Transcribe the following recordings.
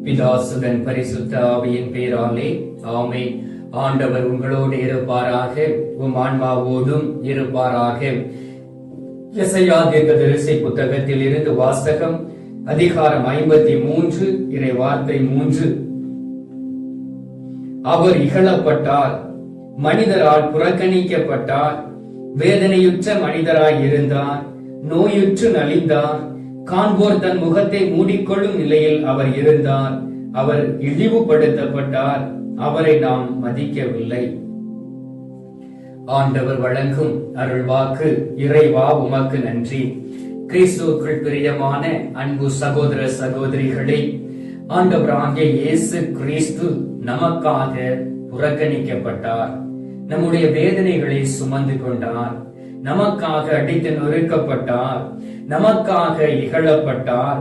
பிதாசுதன் பரிசுத்த ஆவியின் பேராலே ஆமென். ஆண்டவர் உங்களோடு இருப்பாராக, உம் ஆன்மாவோடும் இருப்பாராக. எசையா தீர்க்கதரிசி புத்தகத்தில் இருந்து வாசகம், அதிகாரம் 53, இறை வார்த்தை 3. அவர் இகழப்பட்டார், மனிதரால் புறக்கணிக்கப்பட்டார், வேதனையுற்ற மனிதராய் இருந்தார், நோயுற்று நலிந்தார், காண்போர் தன் முகத்தை மூடிக்கொள்ளும் நிலையில் அவர் இருந்தார். அவர் இழிவுபடுத்தப்பட்டார், அவரை நாம் மதிக்கவில்லை. ஆண்டவர் வழங்கும் அருள்வாக்கு. இறைவா உமக்கு நன்றி. கிறிஸ்துவுக்குள் பிரியமான அன்பு சகோதர சகோதரிகளே, ஆண்டவராகிய இயேசு கிறிஸ்து நமக்காக புறக்கணிக்கப்பட்டார், நம்முடைய வேதனைகளை சுமந்து கொண்டார், நமக்காக அடித்து நொறுக்கப்பட்டார், நமக்காக இகழப்பட்டார்.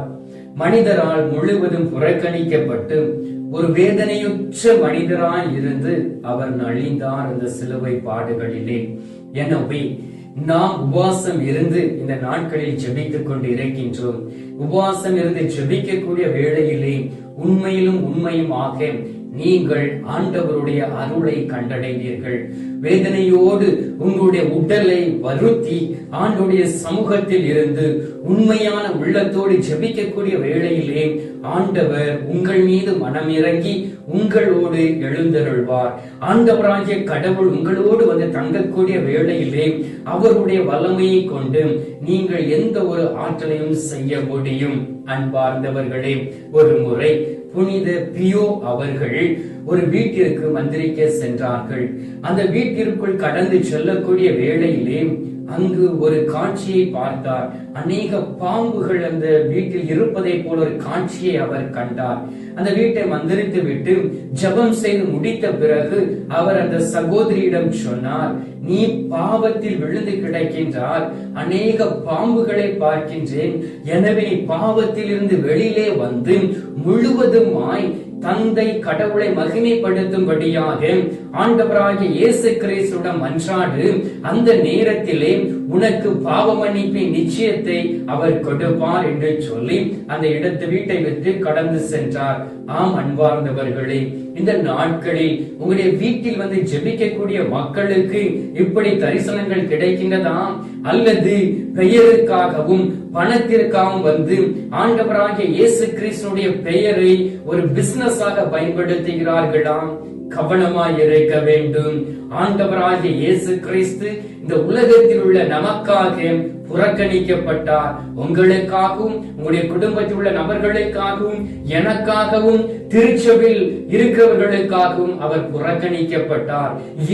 மனிதரால் முழுவதும் புறக்கணிக்கப்பட்டு ஒரு வேதனையுற்ற மனிதராய் இருந்து அவர் நலிந்தார் அந்த சிலுவை பாடுகளிலே. எனவே நாம் உபவாசம் இருந்து இந்த நாட்களில் ஜெபித்துக் கொண்டு இருக்கின்றோம். உபவாசம் இருந்து ஜெபிக்கக்கூடிய வேளையிலே உண்மையிலும் உண்மையுமாக நீங்கள் ஆண்டவருடைய அருளை கண்டடைவீர்கள். வேதனையோடு உங்களுடைய உடலை வருத்தி ஆண்டவருடைய சமூகத்தில் இருந்து உண்மையான உள்ளத்தோடு ஜெபிக்கக்கூடிய வேளையிலே ஆண்டவர் உங்கள் மீது மனமிறங்கி உங்களோடு எழுந்தருள்வார். ஆண்டவராகிய கடவுள் உங்களோடு வந்து தங்கக்கூடிய வேளையிலே அவருடைய வல்லமையை கொண்டு நீங்கள் எந்த ஒரு ஆற்றலையும் செய்ய முடியும். அன்பார்ந்தவர்களே, ஒரு முறை புனித பியோ அவர்கள் ஒரு வீட்டிற்கு மந்திரிக்க சென்றார்கள். அந்த வீட்டிற்குள் கடந்து செல்லக்கூடிய வேளையிலே அங்கு ஒரு காட்சியை பார்த்தார். அநேக பாம்புகள் அந்த வீட்டில் இருப்பதை போல ஒரு காட்சியை அவர் கண்டார். அந்த வீட்டை மந்திரித்து விட்டு ஜெபம் செய்து முடித்த பிறகு அவர் அந்த சகோதரியிடம் சொன்னார், நீ பாவத்தில் விழுந்து கிடக்கின்றார், அநேக பாம்புகளை பார்க்கின்றேன். எனவே நீ பாவத்தில் இருந்து வெளியிலே வந்து முழுவதுமாய் தந்தை கடவுளை மகிமைப்படுத்தும்படியாக ஆண்டவராகிய இயேசு கிறிஸ்துவிடம் மன்றாடு. அந்த நேரத்திலே உனக்கு பாவ மன்னிப்பின் நிச்சயத்தை அவர் கொடுப்பார் என்று சொல்லி அந்த இடத்து வீட்டை விட்டு கடந்து சென்றார். ஆம் அன்பார்ந்தவர்களே, இந்த நாட்களில் உங்களுடைய வீட்டில் வந்து ஜெபிக்கக்கூடிய மக்களுக்கு இப்படி தரிசனங்கள் கிடைக்கின்றதா? அல்லது பெயருக்காகவும் பணத்திற்காகவும் வந்து ஆண்டவராகிய இயேசு கிறிஸ்துடைய பெயரை ஒரு பிசினஸாக பயன்படுத்துகிறார்களா? கவனமாய் இருக்க வேண்டும். ஆண்டவராகிய இயேசு கிறிஸ்து இந்த உலகத்தில் உள்ள நமக்காக புறக்கணிக்கப்பட்டார். உங்களுக்காகவும் உங்களுடைய குடும்பத்தில் உள்ள நபர்களுக்காகவும் எனக்காகவும் திருச்சபையில் இருக்கிறவர்களுக்காகவும் அவர் புறக்கணிக்கப்பட்டார்.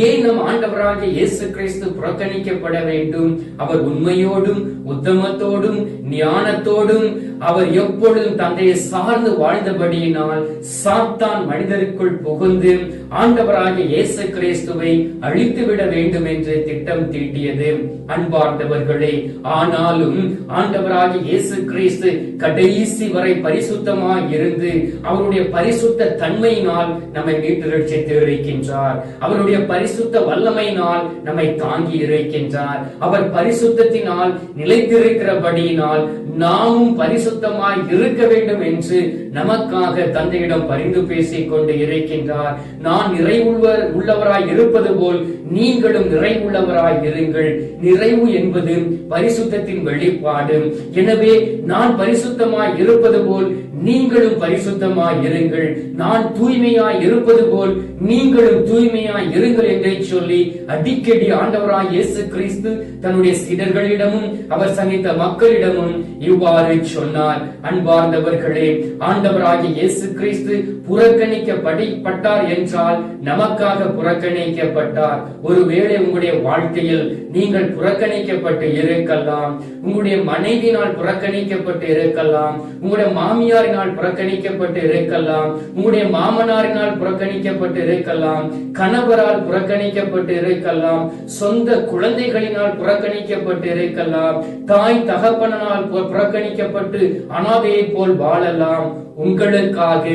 ஏன் நம் ஆண்டவராகிய இயேசு கிறிஸ்து புறக்கணிக்கப்பட வேண்டும்? அவர் உண்மையோடும் உத்தமத்தோடும் ஞானத்தோடும் அவர் எப்பொழுதும் தந்தையை சார்ந்து வாழ்ந்தபடியினால் சாத்தான் மனிதருக்குள் புகுந்து ஆண்டவராகிய இயேசு கிறிஸ்துவை அழித்துவிட வேண்டும் என்று திட்டம் தீட்டியது. அன்பார்ந்தவர்களே, ஆனாலும் ஆண்டவராகிய இயேசு கிறிஸ்து கடைசி வரை பரிசுத்தமாய் இருந்து அவருடைய பரிசுத்த தன்மையினால் நம்மை மீட்டு ரட்சித்து இருக்கின்றார். அவருடைய பரிசுத்த வல்லமையினால் நம்மை தாங்கி இருக்கின்றார். அவர் பரிசுத்தத்தினால் நிலைத்திருக்கிறபடியினால் நாமும் பரிசுத்தமாய் இருக்க வேண்டும் என்று நமக்காக தந்தையிடம் பரிந்து பேசிக் கொண்டு இருக்கின்றார். நான் நிறைவுள்ளவராய் இருப்பது போல் நீங்களும் நிறைவுள்ளவராய் இருங்கள். நிறைவு என்பது பரிசுத்தத்தின் வெளிப்பாடு. எனவே நான் பரிசுத்தமாய் இருப்பது போல் நீங்களும் பரிசுத்தமாய் இருங்கள். நான் தூய்மையாய் இருப்பது போல் நீங்களும் தூய்மையாய் இருங்கள் என்றே சொல்லி அடிக்கடி ஆண்டவராய் இயேசு கிறிஸ்து தன்னுடைய சீடர்களிடமும் அவர் சந்தித்த மக்களிடமும் இவ்வாறு சொன்னார். அன்பார்ந்தவர்களே, ஆண்டவராகிய இயேசு கிறிஸ்து புறக்கணிக்கப்பட்டார் என்றால் நமக்காக புறக்கணிக்கப்பட்டார். ஒருவேளை உங்களுடைய வாழ்க்கையில் நீங்கள் புறக்கணிக்கப்பட்டு இருக்கலாம், உங்களுடைய மனைவியினால் புறக்கணிக்கப்பட்டு இருக்கலாம், உங்களுடைய மாமியாரினால் புறக்கணிக்கப்பட்டு இருக்கலாம், உங்களுடைய மாமனாரினால் புறக்கணிக்கப்பட்டு இருக்கலாம், கணவரால் புறக்கணிக்கப்பட்டு இருக்கலாம், சொந்த குழந்தைகளினால் புறக்கணிக்கப்பட்டு இருக்கலாம், தாய் தகப்பனால் புறக்கணிக்கப்பட்டு அனாதையை போல் வாழலாம். உங்களுக்காக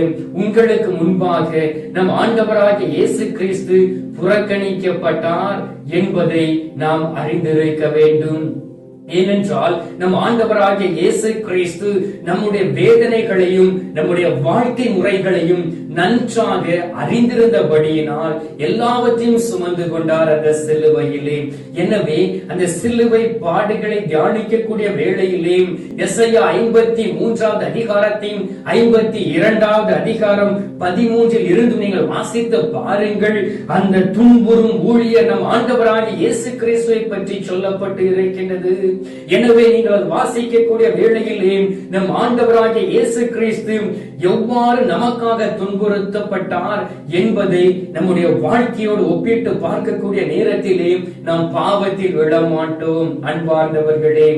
உங்களுக்கு முன்பாக நம் ஆண்டவராகிய இயேசு கிறிஸ்து புறக்கணிக்கப்பட்டார் என்பதை நாம் அறிந்திருக்க வேண்டும். ஏனென்றால் நம் ஆண்டவராகிய இயேசு கிறிஸ்து நம்முடைய வேதனைகளையும் நம்முடைய வாழ்க்கை முறைகளையும் நன்றாக அறிந்திருந்தபடியினால் எல்லாவற்றையும் சுமந்து கொண்டார் அந்த சிலுவையிலே. எனவே அந்த சிலுவை பாடுகளை தியானிக்கக்கூடிய வேளையிலே எசாயா 53வது அதிகாரத்தையும் 52வது அதிகாரம் 13 இருந்து நீங்கள் வாசித்து பாருங்கள். அந்த துன்புறும் ஊழியர் நம் ஆண்டவராகிய இயேசு கிறிஸ்துவை பற்றி சொல்லப்பட்டு இருக்கின்றது. எனவே நீங்கள் வாசிக்கக்கூடிய வேளையிலே நம் ஆண்டவராகிய இயேசு கிறிஸ்து எவ்வாறு நமக்காக துன்புறுத்தப்பட்டார் என்பதை நம்முடைய வாழ்க்கையோடு ஒப்பிட்டு பார்க்கக்கூடிய நேரத்திலே நாம் பாவத்தில் விழ மாட்டோம். அன்பார்ந்தவர்களே,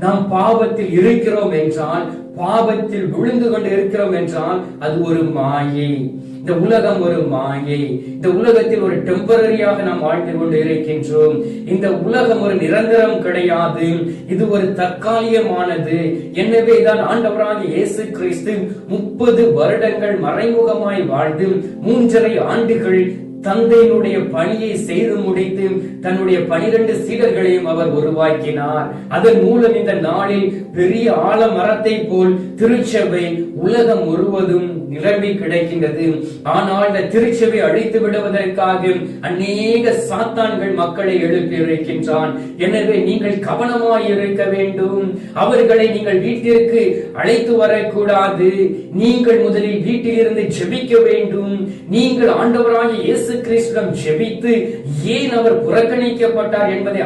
நாம் பாவத்தில் இருக்கிறோம் என்றால், பாவத்தில் விழுந்து கொண்டு இருக்கிறோம் என்றால் அது ஒரு மாயை. இந்த உலகம் ஒரு மாயை. இந்த உலகத்தில் ஒரு டெம்பரரியாக நாம் வாழ்ந்து கொண்டு இருக்கின்றோம். இந்த உலகம் ஒரு நிரந்தரம் கிடையாது, இது ஒரு தற்காலிகமானது. எனவே தான் ஆண்டவராகிய இயேசு கிறிஸ்து 30 வருடங்கள் மறைமுகமாய் வாழ்ந்து 3.5 ஆண்டுகள் தந்தையினுடைய பணியை செய்து முடித்து தன்னுடைய 12 சீடர்களையும் அவர் உருவாக்கினார். அதன் மூலம் இந்த நாளில் பெரிய ஆலமரத்தை போல் திருச்சபை உலகம் முழுவதும் நிரம்பி கிடைக்கின்றது. ஆனால் இந்த திருச்சபை அழித்து விடுவதற்காக அநேக சாத்தான்கள் மக்களை எழுப்பி இருக்கின்றான். எனவே நீங்கள் கவனமாய் இருக்க வேண்டும். அவர்களை நீங்கள் வீட்டிற்கு அழைத்து வரக்கூடாது. நீங்கள் முதலில் வீட்டில் இருந்து ஜெபிக்க வேண்டும். நீங்கள் ஆண்டவராகிய இயேசு கிறிஸ்துவிடம் ஜெபித்து ஏன் அவர் புறக்கணிக்கப்பட்டார் என்பதை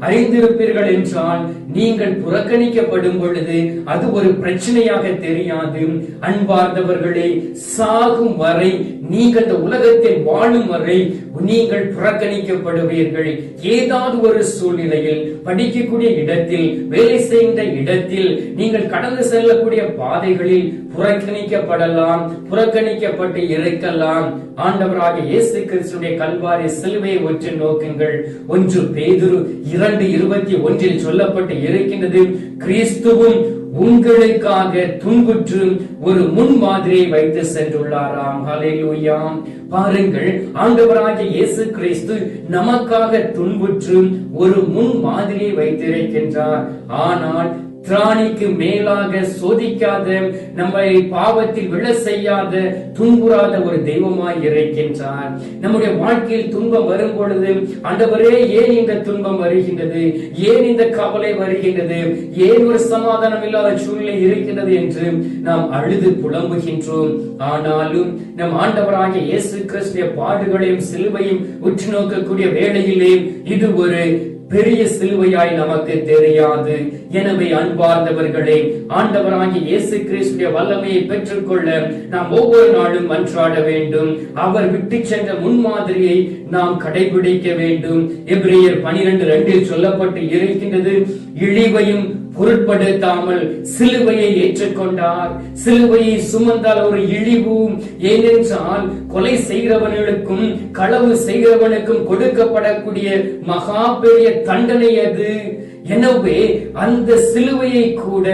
அறிந்திருப்பீர்கள் என்றால், நீங்கள் புறக்கணிக்கப்படும் பொழுது அது ஒரு பிரச்சனையாக தெரியாது. அன்பார்ந்தவர்களே, சாகும் வரை நீங்கள் இந்த உலகத்தில் வாழும் வரை நீங்கள் புறக்கணிக்கப்படுவீர்கள். ஏதாவது ஒரு சூழ்நிலையில், படிக்கக்கூடிய இடத்தில், வேலை செய்கின்ற இடத்தில், நீங்கள் கடந்து செல்லக்கூடிய பாதைகளில் புறக்கணிக்கப்படலாம், புறக்கணிக்கப்பட்டு இருக்கலாம். ஆண்டவராகிய இயேசு கிறிஸ்துவின் கல்வாரி சிலுவையை ஒற்று நோக்குங்கள். 1 பேதுரு 2:21 சொல்லப்பட்டு இருக்கின்றது, கிறிஸ்துவும் உங்களுக்காக துன்புற்று ஒரு முன்மாதிரியை வைத்து சென்றுள்ளாராம். ஹல்லேலூயா. பாருங்கள், ஆண்டவராகிய இயேசு கிறிஸ்து நமக்காக துன்புற்று ஒரு முன்மாதிரியை வைத்திருக்கின்றார். ஆனால் திராணிக்கு மேலாக சோதிக்காத, நம்மை பாவத்தில் விழ செய்யாத, துன்புறாத ஒரு தெய்வமாய் இருக்கின்றார். நம்முடைய வாழ்க்கையில் துன்பம் வரும் பொழுது, ஆண்டவரே ஏன் இந்த துன்பம் வருகின்றது, ஏன் இந்த கவலை வருகின்றது, ஏன் ஒரு சமாதானம் இல்லாத சூழ்நிலை இருக்கின்றது என்று நாம் அழுது புலம்புகின்றோம். ஆனாலும் நம் ஆண்டவராகிய இயேசு கிறிஸ்துவின் பாடுகளையும் சிலுவையும் உற்று நோக்கக்கூடிய வேளையிலே இது ஒரு பெரிய சிலுவையாய் நமக்கு தெரியாது. எனவே அன்பார்ந்தவர்களே, ஆண்டவராகிய இயேசு கிறிஸ்துவின் வல்லமையை பெற்றுக்கொள்ள நாம் ஒவ்வொரு நாளும் மன்றாட வேண்டும். அவர் விட்டு சென்ற முன்மாதிரியை நாம் கடைபிடிக்க வேண்டும். எபிரேயர் 12:2 சொல்லப்பட்டு இருக்கின்றது, இழிவையும் பொருட்படுத்தாமல் சிலுவையை ஏற்றுக்கொண்டார். சிலுவையை சுமந்தால் ஒரு இழிவு. ஏனென்றால் கொலை செய்கிறவனுக்கும் களவு செய்கிறவனுக்கும் கொடுக்கப்படக்கூடிய மகா பெரிய தண்டனை அது. எனவே அந்த சிலுவையை கூட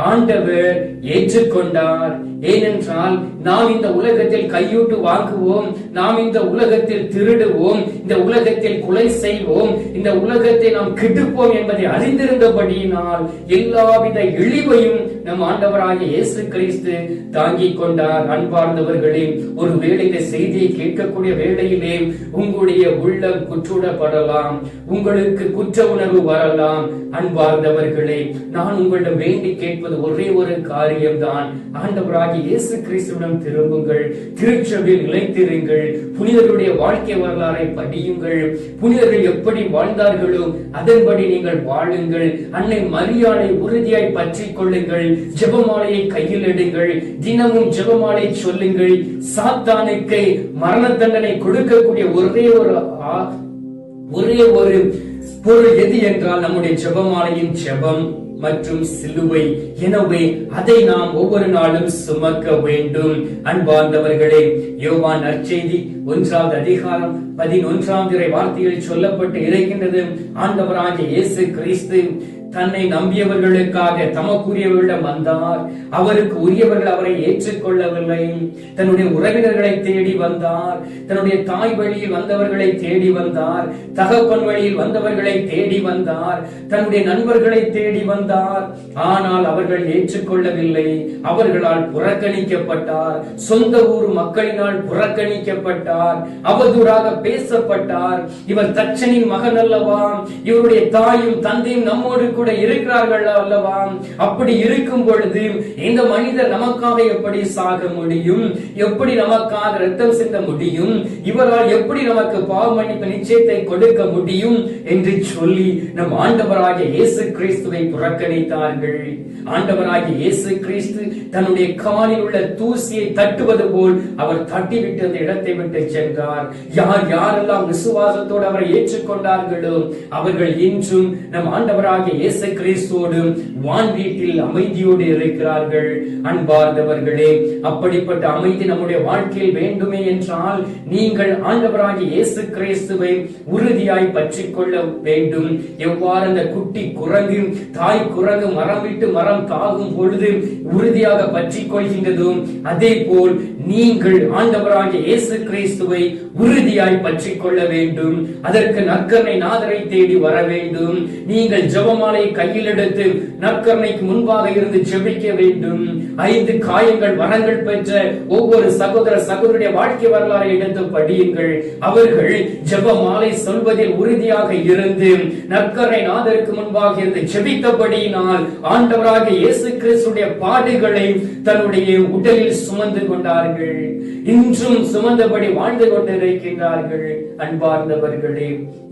ஆண்டவர் ஏற்றுக்கொண்டார். ஏனென்றால் நாம் இந்த உலகத்தில் கையூட்டு வாங்குவோம், நாம் இந்த உலகத்தில் திருடுவோம், இந்த உலகத்தில் கொலை செய்வோம், இந்த உலகத்தை நாம் கெடுப்போம் என்பதை அறிந்திருந்தபடியினால் எல்லாவித இழிவையும் நம் ஆண்டவராகிய இயேசு கிறிஸ்து தாங்கிக் கொண்டார். அன்பார்ந்தவர்களே, ஒரு வேளை இந்த செய்தியை கேட்கக்கூடிய வேளையிலே உங்களுடைய உள்ளம் குற்றப்படலாம், உங்களுக்கு குற்ற உணர்வு வரலாம். அன்பார்ந்தவர்களே, நான் உங்களிடம் வேண்டி கேட்பது ஒரே ஒரு காரியம்தான். ஆண்டவராகிய இயேசு கிறிஸ்துவிடம் திரும்புங்கள், திருச்சபையில் நிலைத்திருங்கள், புனிதர்களுடைய வாழ்க்கை வரலாறை படியுங்கள். புனிதர்கள் எப்படி வாழ்ந்தார்களோ அதன்படி நீங்கள் வாழுங்கள். அன்னை மரியாளை உறுதியாய் பற்றிக் கொள்ளுங்கள். ஜெபமாலையை கையில் எடுங்கள், தினமும் ஜெபமாலை சொல்லுங்கள். சாத்தானுக்கு மரண தண்டனை கொடுக்கக்கூடிய ஒரே ஒரு பொருள் எது என்றால் நம்முடைய ஜெபமாலையின் ஜெபம் மற்றும் சிலுவை. எனவே அதை நாம் ஒவ்வொரு நாளும் சுமக்க வேண்டும். அன்பார்ந்தவர்களே, யோவான் நற்செய்தி 1வது அதிகாரம் 11வது வார்த்தையில் சொல்லப்பட்டு இருக்கின்றது, ஆண்டவராகிய இயேசு கிறிஸ்து தன்னை நம்பியவர்களுக்காக தமக்குரியவர்களிடம் வந்தார். அவருக்கு உரியவர்கள் அவரை ஏற்றுக்கொள்ளவில்லை. தன்னுடைய உறவினர்களை தேடி வந்தார். தன்னுடைய தாய் வழியில் வந்தவர்களை தேடி வந்தார். தகப்பன் வழியில் வந்தவர்களை தேடி வந்தார். தன்னுடைய நண்பர்களை தேடி வந்தார். ஆனால் அவர்கள் ஏற்றுக்கொள்ளவில்லை. அவர்களால் புறக்கணிக்கப்பட்டார். சொந்த ஊர் மக்களினால் புறக்கணிக்கப்பட்டார். அவதூறாக பேசப்பட்டார். இவர் தச்சனின் மகன் அல்லவா, இவருடைய தாயும் தந்தையும் நம்மோடு கூட இருக்கிறார்கள் அல்லவா, அப்படி இருக்கும் பொழுது இந்த மனிதர் நமக்காக எப்படி சாக முடியும், எப்படி நமக்காக ரத்தம் சிந்த முடியும், இவரால் எப்படி நமக்கு பாவ மன்னிப்பு நிச்சயத்தை கொடுக்க முடியும் என்று சொல்லி நம் ஆண்டவராகிய இயேசு கிறிஸ்துவை புறக்கணித்தார்கள். ஆண்டவராகிய இயேசு கிறிஸ்து தன்னுடைய காலில் உள்ள தூசியை தட்டுவது போல் அவர் தட்டிவிட்டு அந்த இடத்தை விட்டு சென்றார். யார் யாரெல்லாம் விசுவாசத்தோடு அவரை ஏற்றுக்கொண்டார்களோ அவர்கள் இன்றும் நம் ஆண்டவராகிய இயேசு கிறிஸ்துவோடு வான் வீட்டில் அமைதியோடு இருக்கிறார்கள். அன்பார்ந்தவர்களே, அப்படிப்பட்ட அமைதி நம்முடைய வாழ்க்கையில் வேண்டுமே என்றால் நீங்கள் ஆண்டவராகிய இயேசு கிறிஸ்துவை உறுதியாய் பற்றிக் கொள்ள வேண்டும். எவ்வாறு அந்த குட்டி குரங்கு தாய் குரங்கு மரம் விட்டு மரம் தாகும் பொழுது உறுதியாக பற்றிக் கொள்கின்றதோ அதே போல் நீங்கள் ஆண்டவராகிய இயேசு கிறிஸ்துவை உறுதியாய் பற்றிக் கொள்ள வேண்டும். அதற்கு நற்கருணை நாதரை தேடி வர வேண்டும். நீங்கள் ஜெபமாலை கையில் எடுத்து நற்கருணைக்கு முன்பாக இருந்து ஜெபிக்க வேண்டும். 5 காயங்கள் வரங்கள் பெற்ற ஒவ்வொரு சகோதர சகோதரிய வாழ்க்கை வரலாறை எடுத்து படியுங்கள். அவர்கள் ஜெபமாலை சொல்வதில் உறுதியாக இருந்து நற்கருணை நாதருக்கு முன்பாக இருந்து ஜெபித்தபடியினால் ஆண்டவராகிய இயேசு கிறிஸ்துடைய பாடுகளை தன்னுடைய உடலில் சுமந்து கொண்டார்கள். இன்றும் சுமந்தபடி வாழ்ந்து கொண்டிருக்கின்றார்கள். அன்பார்ந்தவர்களே,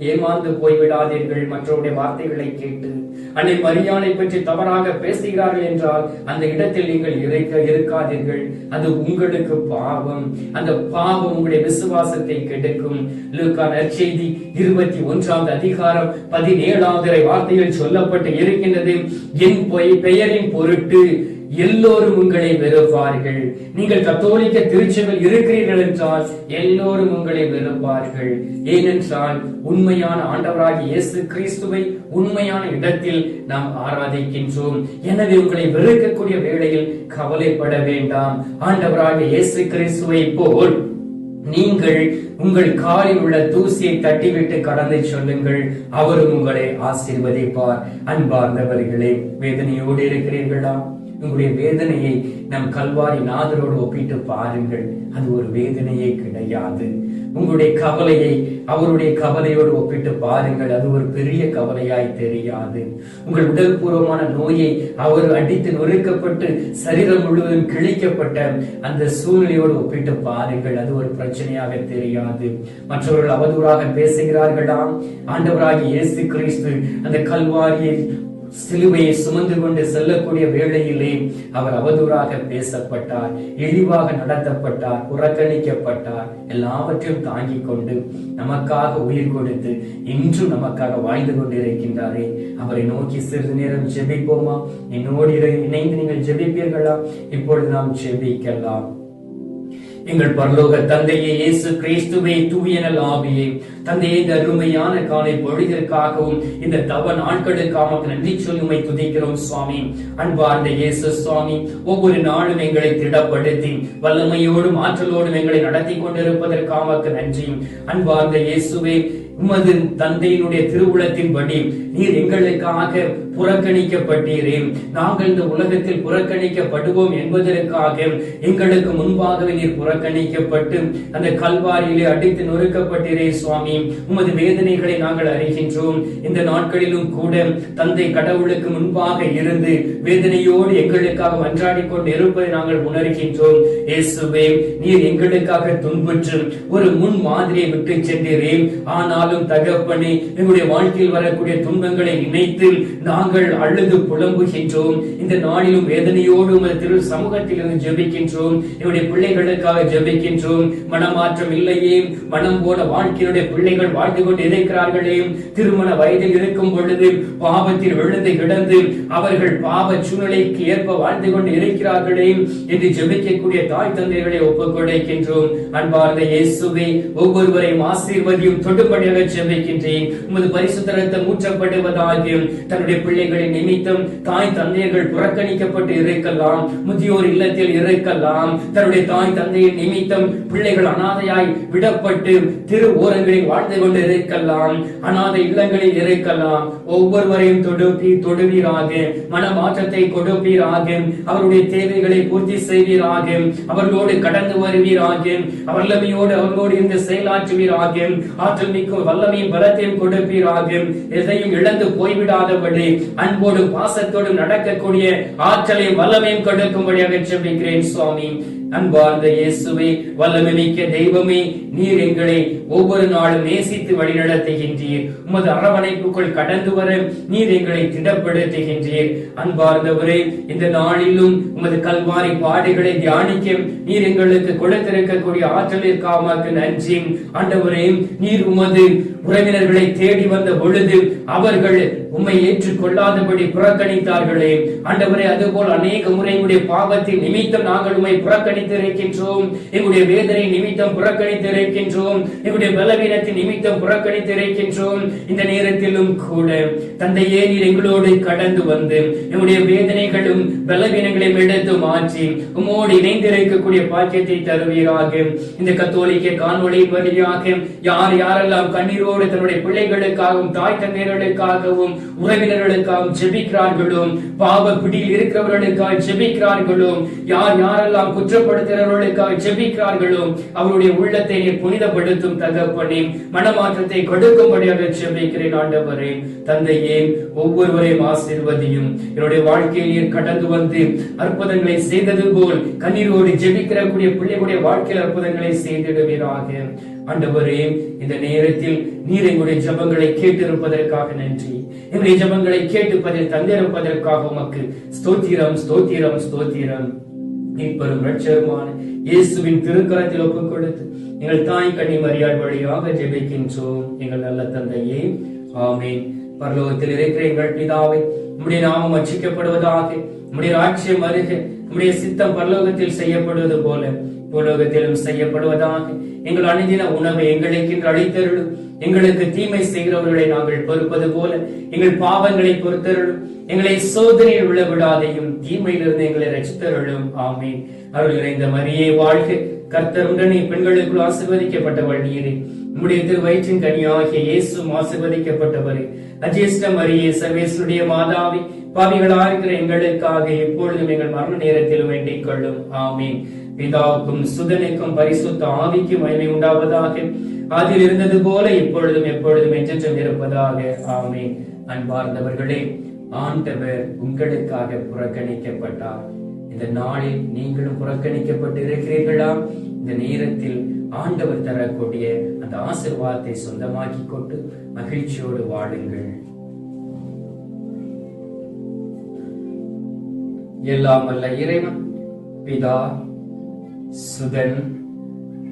ஏமாந்து போய்விடாதீர்கள். மற்றவருடைய வார்த்தைகளை கேட்டு அன்னை மரியாளை பற்றி தவறாக பேசுகிறார்கள் என்றால் அந்த இடத்தில் நீங்கள் இருக்காதீர்கள். அது உங்களுக்கு பாவம். அந்த பாவம் உங்களுடைய விசுவாசத்தை கெடுக்கும். லூக்கா நற்செய்தி 21 அதிகாரம் 17வது வார்த்தையில் சொல்லப்பட்டு இருக்கின்றது, என் பெயரின் பொருட்டு எல்லோரும் உங்களை வெறுப்பார்கள். நீங்கள் கத்தோலிக்க திருச்சபையில் இருக்கிறீர்கள் என்றால் எல்லோரும் உங்களை வெறுப்பார்கள். ஏனென்றால் உண்மையான ஆண்டவராகிய இயேசு கிறிஸ்துவை உண்மையான இடத்தில் நாம் ஆராதிக்கின்றோம். எனவே உங்களை வெறுக்கக்கூடிய வேளையில் கவலைப்பட வேண்டாம். ஆண்டவராகிய இயேசு கிறிஸ்துவை போல் நீங்கள் உங்கள் காலில் உள்ள தூசியை தட்டிவிட்டு கடந்து சொல்லுங்கள். அவரும் உங்களை ஆசீர்வதிப்பார். அன்பார்ந்தவர்களே, வேதனையோடு இருக்கிறீர்களா? உங்களுடைய வேதனையை நம் கல்வாரி நாதரோடு ஒப்பிட்டு பாருங்கள். அது ஒரு வேதனையே கிடையாது. உங்களுடைய கவலையை அவருடைய கவலையோடு ஒப்பிட்டு பாருங்கள். அது ஒரு பெரிய கவலையாய் தெரியாது. உங்கள் உடல் பூர்வமான நோயை அவர் அடித்து நொறுக்கப்பட்டு சரீரம் முழுவதும் கிழிக்கப்பட்ட அந்த சூழ்நிலையோடு ஒப்பிட்டு பாருங்கள். அது ஒரு பிரச்சனையாக தெரியாது. மற்றவர்கள் அவதூறாக பேசுகிறார்களாம். ஆண்டவராகிய இயேசு கிறிஸ்து அந்த கல்வாரியை சிலுவையை சுமந்து கொண்டு செல்லக்கூடிய வேளையிலே அவர் அவதூறாக பேசப்பட்டார், இழிவாக நடத்தப்பட்டார், புறக்கணிக்கப்பட்டார். எல்லாவற்றையும் தாங்கிக் கொண்டு நமக்காக உயிர் கொடுத்து இன்றும் நமக்காக வாழ்ந்து கொண்டிருக்கின்றாரே, அவரை நோக்கி சிறிது நேரம் ஜெபிப்போமா? என்னோடு இணைந்து நீங்கள் ஜெபிப்பீர்களா? இப்பொழுது நாம் ஜெபிக்கலாம். எங்கள் பரலோக தந்தையே, இயேசு கிறிஸ்துவே, தூயனல் ஆவியே, தந்தையே, இந்த அருமையான காலை பொழுதிற்காகவும் இந்த தவ நாட்களுக்காக நன்றி சொல்லி உம்மை துதிக்கிறோம் சுவாமி. அன்பார்ந்த இயேசு சுவாமி, ஒவ்வொரு நாளும் எங்களை திடப்படுத்தி வல்லமையோடும் ஆற்றலோடும் எங்களை நடத்தி கொண்டிருப்பதற்காக நன்றி. அன்பார்ந்த இயேசுவே, உமது தந்தையினுடைய திருவுளத்தின்படி நீர் எங்களுக்காக புறக்கணிக்கப்பட்டீரே. நாங்கள் இந்த உலகத்தில் புறக்கணிக்கப்படுவோம் என்பதற்காக எங்களுக்கு முன்பாகவே நீர் புறக்கணிக்கப்பட்டு அந்த கல்வாரியிலே அடித்து நொறுக்கப்பட்டீரே சுவாமி. உமது வேதனைகளை நாங்கள் அறிகின்றோம். இந்த நாட்களிலும் கூட தந்தை கடவுளுக்கு முன்பாக இருந்து வேதனையோடு எங்களுக்காக மன்றாடி கொண்டு இருப்பதை நாங்கள் உணர்கின்றோம். இயேசுவே, நீர் எங்களுக்காக துன்புற்று ஒரு முன் மாதிரியை விட்டு சென்றீரே. ஆனாலும் தகப்பனே, எங்களுடைய வாழ்க்கையில் வரக்கூடிய துன்பங்களை நினைத்து நாங்கள் அழுது புலம்புகின்றோம். இந்த நாளிலும் வேதனையோடு உமது திரு சமூகத்தில் இருந்து ஜெபிக்கின்றோம். என்னுடைய பிள்ளைகளுக்காக ஜெபிக்கின்றோம். மனமாற்றம் இல்லையே, மனம் போன வாழ்க்கையுடைய பிள்ளைகள் வாழ்ந்து கொண்டு இருக்கிறார்களே. திருமண வயதில் இருக்கும் பொழுது பாவத்தில் விழுந்து கிடந்து அவர்கள் பாவ சூழ்நிலைக்கு ஏற்ப வாழ்ந்து கொண்டு இருக்கிறார்களே என்று ஜெபிக்கக்கூடிய தாய் தந்தைகளை ஒப்புக் கொடுக்கின்றோம். அன்பார்ந்த இயேசுவே, ஒவ்வொருவரையும் ஆசீர்வதியும் தொடுபடியாக ஜெபிக்கின்றேன். உமது பரிசுத்த ரத்தம் ஊற்றப்படுவதாக. தன்னுடைய பிள்ளைகளின் நிமித்தம் தாய் தந்தையர்கள் புறக்கணிக்கப்பட்டு இருக்கலாம், முதியோர் இல்லத்தில் இருக்கலாம். தன்னுடைய தாய் தந்தையின் நிமித்தம் பிள்ளைகள் அனாதையாய் விடப்பட்டு திரு ஓரங்களில் வாழ்ந்து கொண்டு இருக்கலாம், அனாதை இல்லங்களில் இருக்கலாம். ஒவ்வொருவரையும் தொடுவீராக, மனமாற்றத்தை கொடுப்பீராக, அவருடைய தேவைகளை பூர்த்தி செய்வீராக, அவர்களோடு கடந்து வருவீராக, அவர்களோடு இருந்து செயலாற்றுவீராக, ஆற்றல் மிக்க வல்லமையும் பலத்தையும் கொடுப்பீராக. எதையும் இழந்து போய்விடாதபடி அன்போடும் பாசத்தோடும் நடக்கக்கூடிய ஆற்றலையும் வல்லமையும் கொடுக்கும்படியாக ஜெபிக்கிறேன் சுவாமி. அன்பார்ந்த இயேசுவே, வல்லமை மிக்க தெய்வமே, நீர் எங்களை ஒவ்வொரு நாளும் நேசித்து வழிநடத்துகின்றீர். உமது அரவணைப்புக்குள் கடந்து வர நீர் எங்களை திடப்படுத்துகின்றீர். அன்பார்ந்தவரே, இந்த நாளிலும் உமது கல்வாரி பாடுகளை தியானிக்க நீர் எங்களுக்கு கொடுத்திருக்கக்கூடிய ஆற்றலிற்காக நன்றி. ஆண்டவரே, நீர் உமது உறவினர்களை தேடி வந்த பொழுது அவர்கள் உம்மை ஏற்றுக்கொள்ளாதபடி புறக்கணித்தார்களே ஆண்டவரே, அதுபோல் அநேக முறை எங்களுடைய பாவத்தின் நிமித்தம் நாங்கள் உம்மை புறக்கணித்திருக்கின்றோம், எங்களுடைய வேதனை நிமித்தம் புறக்கணித்திருக்கின்றோம், எங்களுடைய பலவீனத்தின் நிமித்தம் புறக்கணித்திருக்கின்றோம். இந்த நேரத்திலும் கூட தந்தையே, நீர் எங்களோடு கடந்து வந்து எங்களுடைய வேதனைகளும் பலவீனங்களையும் எடுத்து மாற்றி உம்மோடு இணைந்திருக்கக்கூடிய பாக்கியத்தை தருவீராக. இந்த கத்தோலிக்க காணொளி வழியாக யார் யாரெல்லாம் கண்ணீரோடு தன்னுடைய பிள்ளைகளுக்காகவும் தாய் தந்தையர்களுக்காகவும் உறவினர்களுக்காகவும் ஜெபிக்கிறார்களோ, பாவ பிடியில் இருக்கிறவர்களுக்காக ஜெபிக்கிறார்களோ, யார் யாரெல்லாம் குற்றப்படுத்துகிறவர்களுக்காக ஜெபிக்கிறார்களோ, அவருடைய உள்ளத்தை நீர் புனிதப்படுத்தும் தகப்பனே, மனமாற்றத்தை கொடுக்கும்படியாக ஜெபிக்கிறேன். ஆண்டவரே, தந்தையே, ஒவ்வொருவரையும் ஆசீர்வதியும். என்னுடைய வாழ்க்கையில் நீர் கடந்து வந்து அற்புதங்களை செய்தது போல் கண்ணீரோடு ஜெபிக்கிறக்கூடிய பிள்ளைகளுடைய வாழ்க்கையில் அற்புதங்களை செய்திடுவீராக. ஆண்டவரே, இந்த நேரத்தில் நீர் எங்களுடைய ஜெபங்களை கேட்டிருப்பதற்காக நன்றி. எங்களுடைய ஜெபங்களை கேட்டு பதில் தந்திருப்பதற்காக உமக்கு ஸ்தோத்திரம், ஸ்தோத்திரம், ஸ்தோத்திரம். மீட்பரும் இரட்சகருமான இயேசுவின் திருக்கரத்தில் ஒப்புக் கொடுத்து எங்கள் தாய் கன்னி மரியாள் வழியாக ஜெபிக்கின்றோம். எங்கள் நல்ல தந்தையே, ஆமென். பரலோகத்தில் இருக்கிற எங்கள் பிதாவே, உம்முடைய நாமம் அர்ச்சிக்கப்படுவதாக, உம்முடைய ராஜ்யம் வருக, உம்முடைய சித்தம் பரலோகத்தில் செய்யப்படுவது போல பூலோகத்திலும் செய்யப்படுவதாக. எங்கள் அனுதின உணவை எங்களுக்கு இன்று அளித்தருளும். எங்களுக்கு தீமை செய்கிறவர்களை நாங்கள் பொறுப்பது போல எங்கள் பாவங்களை பொறுத்தருளும். எங்களை சோதனையில் விழவிடாதையும் தீமையிலிருந்து எங்களை ரட்சித்தருளும். ஆமென். அருள் நிறைந்த மரியே வாழ்க, கர்த்தர் உடனே பெண்களுக்குள் ஆசீர்வதிக்கப்பட்டவள் நீரே. உம்முடைய திருவயிற்றின் கனியாகிய இயேசுவும் ஆசீர்வதிக்கப்பட்டவரே. அஜேஷ்ட மரியே, சர்வேஸ்வருடைய மாதாவே, பாவிகளா இருக்கிற எங்களுக்காக எப்பொழுதும் எங்கள் மரண நேரத்திலும் வேண்டிக் கொள்ளும். ஆமென். பிதாவுக்கும் சுதனுக்கும் பரிசுத்த ஆவிக்கும் மகிமை உண்டாவதாக. அதில் இருந்தது போல இப்பொழுதும் எப்பொழுதும் என்றென்றும் இருப்பதாக. ஆமென். அன்பார்ந்தவர்களே, ஆண்டவர் உங்களுக்காக புறக்கணிக்கப்பட்டார். இந்த நாளில் நீங்களும் புறக்கணிக்கப்பட்டு இருக்கிறீர்களா? இந்த நேரத்தில் ஆண்டவர் தரக்கூடிய அந்த ஆசீர்வாதத்தை சொந்தமாக்கி கொண்டு மகிழ்ச்சியோடு வாழுங்கள். எல்லாம் வல்ல இறைவன் பிதா, சுதன்,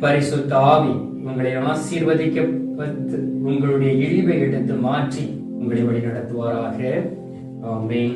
பரிசுத்த ஆவி உங்களை ஆசீர்வதிக்கப்பட்டு உங்களுடைய இழிவை எடுத்து மாற்றி உங்களை வழி நடத்துவாராக. ஆமென்.